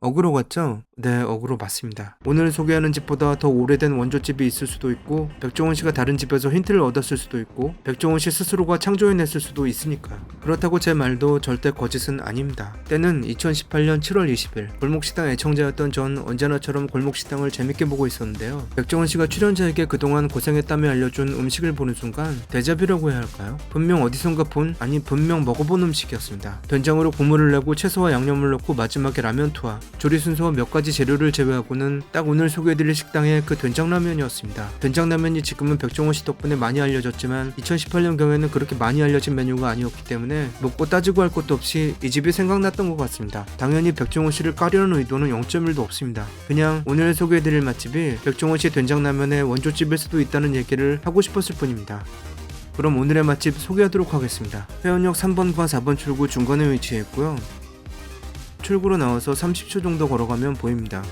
어그로 같죠? 네, 어그로 맞습니다. 오늘 소개하는 집보다 더 오래된 원조집이 있을 수도 있고 백종원 씨가 다른 집에서 힌트를 얻었을 수도 있고 백종원 씨 스스로가 창조해냈을 수도 있으니까요. 그렇다고 제 말도 절대 거짓은 아닙니다. 때는 2018년 7월 20일 골목식당 애청자였던 전 언제나처럼 골목식당을 재밌게 보고 있었는데요. 백종원 씨가 출연자에게 그동안 고생했다며 알려준 음식을 보는 순간 데자뷰라고 해야 할까요? 분명 어디선가 분명 먹어본 음식이었습니다. 된장으로 국물을 내고 채소와 양념을 넣고 마지막에 라면 투하. 조리 순서 몇 가지 재료를 제외하고는 딱 오늘 소개해드릴 식당의 그 된장라면이었습니다. 된장라면이 지금은 백종원 씨 덕분에 많이 알려졌지만 2018년경에는 그렇게 많이 알려진 메뉴가 아니었기 때문에 묻고 따지고 할 것도 없이 이 집이 생각났던 것 같습니다. 당연히 백종원 씨를 까려는 의도는 0.1도 없습니다. 그냥 오늘 소개해드릴 맛집이 백종원 씨 된장라면의 원조집일 수도 있다는 얘기를 하고 싶었을 뿐입니다. 그럼 오늘의 맛집 소개하도록 하겠습니다. 회원역 3번과 4번 출구 중간에 위치해 있고요. 출구로 나와서 30초 정도 걸어가면 보입니다.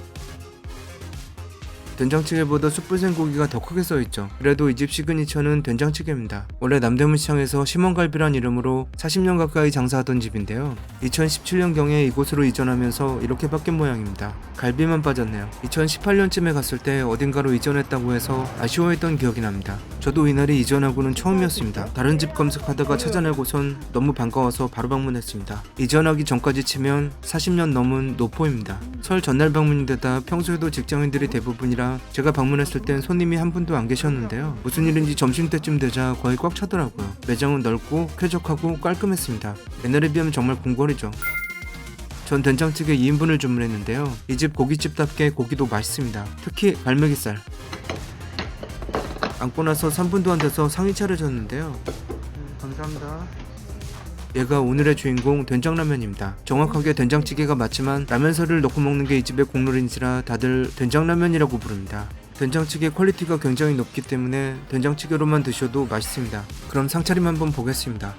된장찌개보다 숯불생고기가 더 크게 써있죠. 그래도 이 집 시그니처는 된장찌개입니다. 원래 남대문 시장에서 심원갈비란 이름으로 40년 가까이 장사하던 집인데요. 2017년경에 이곳으로 이전하면서 이렇게 바뀐 모양입니다. 갈비만 빠졌네요. 2018년쯤에 갔을 때 어딘가로 이전했다고 해서 아쉬워했던 기억이 납니다. 저도 이날이 이전하고는 처음이었습니다. 다른 집 검색하다가 찾아내고선 너무 반가워서 바로 방문했습니다. 이전하기 전까지 치면 40년 넘은 노포입니다. 설 전날 방문인데다 평소에도 직장인들이 대부분이라 제가 방문했을 땐 손님이 한 분도 안 계셨는데요. 무슨 일인지 점심때쯤 되자 거의 꽉 차더라고요. 매장은 넓고 쾌적하고 깔끔했습니다. 옛날에 비하면 정말 궁궐이죠. 전 된장찌개 2인분을 주문했는데요. 이 집 고깃집답게 고기도 맛있습니다. 특히 갈매기살. 앉고 나서 3분도 안 돼서 상이 차려졌는데요. 감사합니다. 얘가 오늘의 주인공 된장라면입니다. 정확하게 된장찌개가 맞지만 라면살을 넣고 먹는 게 이 집의 국룰인지라 다들 된장라면이라고 부릅니다. 된장찌개 퀄리티가 굉장히 높기 때문에 된장찌개로만 드셔도 맛있습니다. 그럼 상차림 한번 보겠습니다.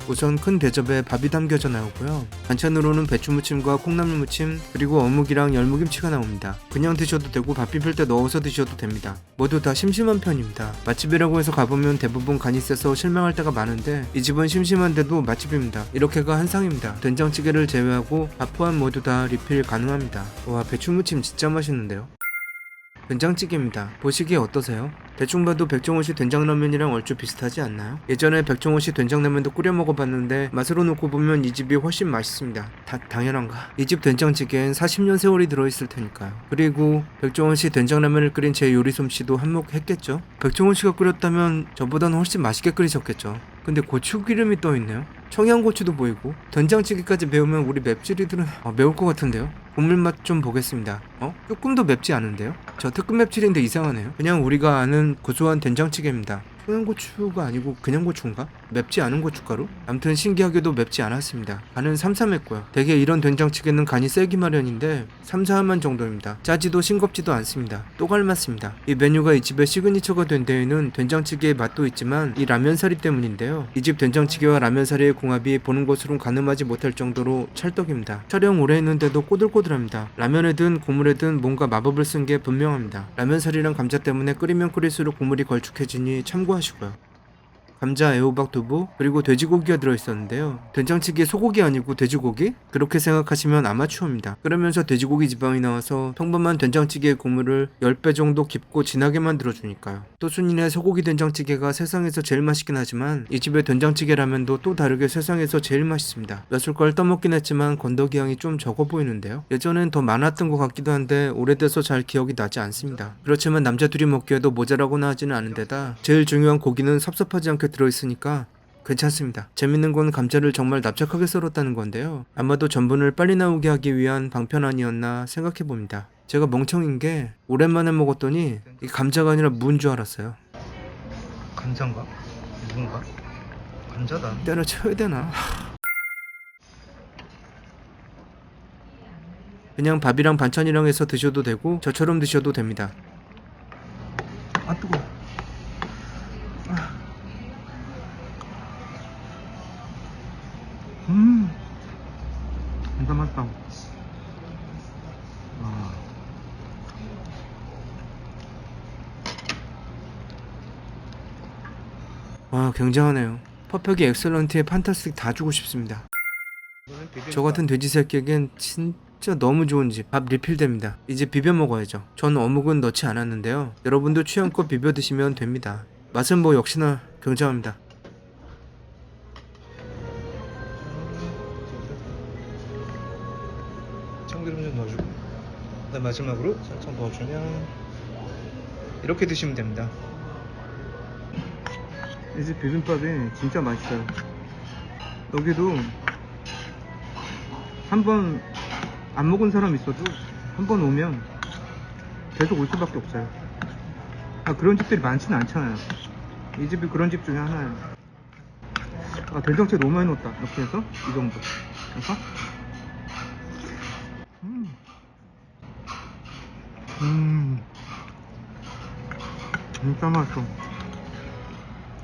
우선 큰 대접에 밥이 담겨져 나오고요. 반찬으로는 배추무침과 콩나물무침 그리고 어묵이랑 열무김치가 나옵니다. 그냥 드셔도 되고 밥 비빌 때 넣어서 드셔도 됩니다. 모두 다 심심한 편입니다. 맛집이라고 해서 가보면 대부분 간이 세서 실망할 때가 많은데 이 집은 심심한데도 맛집입니다. 이렇게가 한상입니다. 된장찌개를 제외하고 밥 포함 모두 다 리필 가능합니다. 와, 배추무침 진짜 맛있는데요. 된장찌개입니다. 보시기에 어떠세요? 대충 봐도 백종원 씨 된장라면이랑 얼추 비슷하지 않나요? 예전에 백종원 씨 된장라면도 끓여 먹어봤는데 맛으로 놓고 보면 이 집이 훨씬 맛있습니다. 당연한가? 이 집 된장찌개엔 40년 세월이 들어있을 테니까요. 그리고 백종원 씨 된장라면을 끓인 제 요리 솜씨도 한몫했겠죠? 백종원 씨가 끓였다면 저보다는 훨씬 맛있게 끓이셨겠죠. 근데 고추기름이 떠있네요. 청양고추도 보이고 된장찌개까지 매우면 우리 맵찔이들은 매울 것 같은데요. 국물 맛 좀 보겠습니다. 조금도 맵지 않은데요? 저 특급 맵찔인데 이상하네요. 그냥 우리가 아는 고소한 된장찌개입니다. 청양고추가 아니고 그냥 고추인가? 맵지 않은 고춧가루? 암튼 신기하게도 맵지 않았습니다. 간은 삼삼했고요. 대개 이런 된장찌개는 간이 세기 마련인데 삼삼한 정도입니다. 짜지도 싱겁지도 않습니다. 또 갈맞습니다. 이 메뉴가 이 집의 시그니처가 된 데에는 된장찌개의 맛도 있지만 이 라면사리 때문인데요. 이 집 된장찌개와 라면사리의 궁합이 보는 것으론 가늠하지 못할 정도로 찰떡입니다. 촬영 오래 했는데도 꼬들꼬들합니다. 라면에 든 국물에 든 뭔가 마법을 쓴 게 분명합니다. 라면사리랑 감자 때문에 끓이면 끓일수록 국물이 걸쭉해지니 참고하시고요. 감자, 애호박, 두부, 그리고 돼지고기가 들어있었는데요. 된장찌개 소고기 아니고 돼지고기? 그렇게 생각하시면 아마추어입니다. 끓으면서 돼지고기 지방이 나와서 평범한 된장찌개의 국물을 10배 정도 깊고 진하게 만들어주니까요. 또 순이네 소고기 된장찌개가 세상에서 제일 맛있긴 하지만 이 집의 된장찌개 라면도 또 다르게 세상에서 제일 맛있습니다. 몇 숟갈 떠먹긴 했지만 건더기 양이 좀 적어 보이는데요. 예전엔 더 많았던 것 같기도 한데 오래돼서 잘 기억이 나지 않습니다. 그렇지만 남자 둘이 먹기에도 모자라거나 하지는 않은 데다 제일 중요한 고기는 섭섭하지 않게 들어있으니까 괜찮습니다. 재밌는 건 감자를 정말 납작하게 썰었다는 건데요. 아마도 전분을 빨리 나오게 하기 위한 방편 아니었나 생각해봅니다. 제가 멍청인 게 오랜만에 먹었더니 이 감자가 아니라 무인 줄 알았어요. 감자인가? 무인가? 감자다. 때려쳐야 되나? 그냥 밥이랑 반찬이랑 해서 드셔도 되고 저처럼 드셔도 됩니다. 아 뜨거워. 진짜 맛있다. 와, 굉장하네요. 퍼펙트 엑셀런트에 판타스틱 다 주고 싶습니다. 저 같은 돼지 새끼에겐 진짜 너무 좋은 집. 밥 리필됩니다. 이제 비벼 먹어야죠. 전 어묵은 넣지 않았는데요. 여러분도 취향껏 비벼 드시면 됩니다. 맛은 뭐 역시나 굉장합니다. 참기름 좀 넣어주고, 그다음 마지막으로 살짝 넣어주면 이렇게 드시면 됩니다. 이 집 비빔밥이 진짜 맛있어요. 여기도 한 번 안 먹은 사람 있어도 한 번 오면 계속 올 수밖에 없어요. 그런 집들이 많지는 않잖아요. 이 집이 그런 집 중에 하나예요. 된장채 너무 많이 넣었다. 이렇게 해서 이 정도 해서 진짜 맛있어.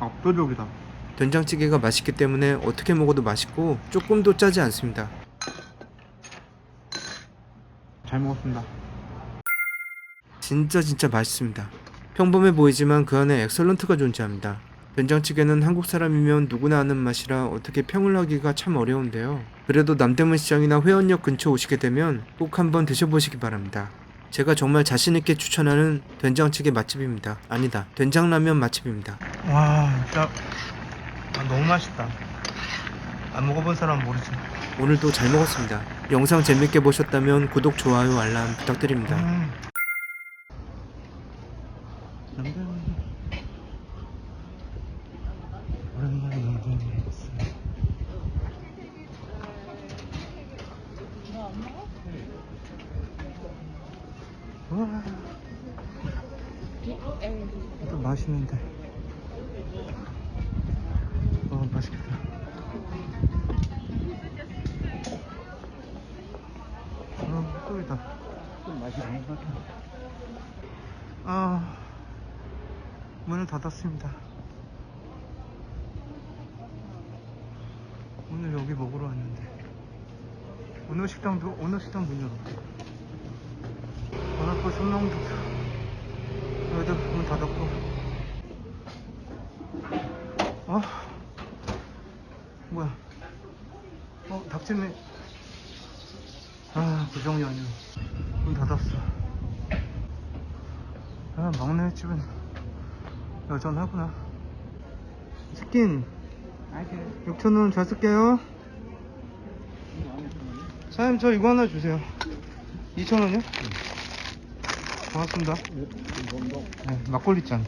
압도적이다. 된장찌개가 맛있기 때문에 어떻게 먹어도 맛있고 조금도 짜지 않습니다. 잘 먹었습니다. 진짜 맛있습니다. 평범해 보이지만 그 안에 엑설런트가 존재합니다. 된장찌개는 한국 사람이면 누구나 아는 맛이라 어떻게 평을 하기가 참 어려운데요. 그래도 남대문 시장이나 회원역 근처 오시게 되면 꼭 한번 드셔보시기 바랍니다. 제가 정말 자신있게 추천하는 된장찌개 맛집입니다. 아니다, 된장라면 맛집입니다. 와, 진짜 너무 맛있다. 안 먹어본 사람은 모르지. 오늘도 잘 먹었습니다. 영상 재밌게 보셨다면 구독, 좋아요, 알람 부탁드립니다. 오랜만에 남편이 왔어요. 우와, 이거 맛있는데. 맛있겠다. 꿀이다. 좀 맛이 나는 것 같아. 문을 닫았습니다. 오늘 여기 먹으러 왔는데 오늘 식당 문 열었대. 오늘 또 성남도 여기도 문 닫았고. 뭐야? 닭찜이. 구정이 아니야. 문 닫았어. 막내 집은 여전하구나. 치킨 6,000원 잘 쓸게요. 사장님, 저 이거 하나 주세요. 2,000원이요? 고맙습니다. 네, 막걸리 잔.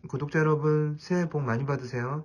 구독자 여러분, 새해 복 많이 받으세요.